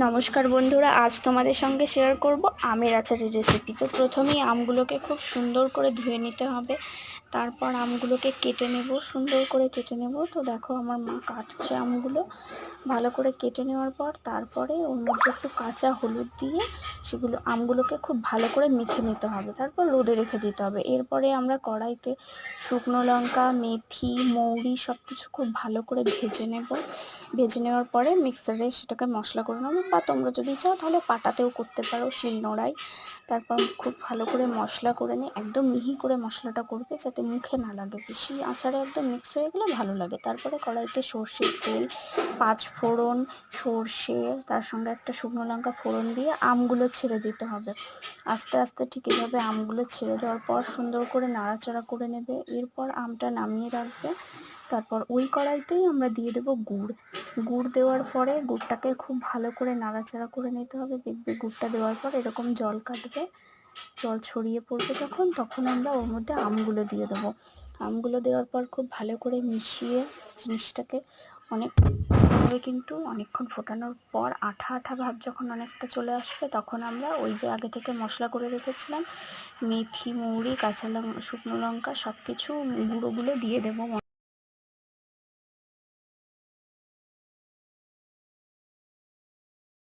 নমস্কার বন্ধুরা, আজ তোমাদের সঙ্গে শেয়ার করব আমের আচারের রেসিপি। তো প্রথমেই আমগুলোকে খুব সুন্দর করে ধুয়ে নিতে হবে। তারপর আমগুলোকে কেটে নেব, সুন্দর করে কেটে নেব। তো দেখো আমার মা কাটছে আমগুলো। ভালো করে কেটে নেওয়ার পর তারপরে ওর মধ্যে একটু কাঁচা হলুদ দিয়ে সেগুলো আমগুলোকে খুব ভালো করে মেখে নিতে হবে। তারপর রোদে রেখে দিতে হবে। এরপরে আমরা কড়াইতে শুকনো লঙ্কা, মেথি, মৌরি সব কিছু খুব ভালো করে ভেজে নেব। ভেজে নেওয়ার পরে মিক্সারে সেটাকে মশলা করে নেবো, বা তোমরা যদি চাও তাহলে পাটাতেও করতে পারো, শিলনোড়ায়। তারপর খুব ভালো করে মশলা করে নিয়ে একদম মিহি করে মশলাটা করবে, যাতে মুখে না লাগে। বেশি আচারে একদম মিক্স হয়ে গেলে ভালো লাগে। তারপরে কড়াইতে সর্ষের তেল, 5 ফোড়ন, সর্ষে, তার সঙ্গে একটা শুকনো লঙ্কা ফোড়ন দিয়ে আমগুলো ছেড়ে দিতে হবে। আস্তে আস্তে ঠিক এভাবে আমগুলো ছেড়ে দেওয়ার পর সুন্দর করে নাড়াচাড়া করে নেবে। এরপর আমটা নামিয়ে রাখবে। তারপর ওই কড়াইতেই আমরা দিয়ে দেবো গুড়। গুড় দেওয়ার পরে গুড়টাকে খুব ভালো করে নাড়াচাড়া করে নিতে হবে। দেখবে গুড়টা দেওয়ার পর এরকম জল কাটবে, জল ছড়িয়ে পড়বে তখন আমরা ওর মধ্যে আমগুলো দিয়ে দেবো। আমগুলো দেওয়ার পর খুব ভালো করে মিশিয়ে জিনিসটাকে কিন্তু অনেকক্ষণ ফোটানোর পর আঠা আঠা ভাব যখন অনেকটা চলে আসবে, তখন আমরা ওই যে আগে থেকে মশলা করে রেখেছিলাম মেথি, মৌরি, কাঁচা লঙ্কা, শুকনো লঙ্কা সব কিছু গুঁড়োগুলো দিয়ে দেবো।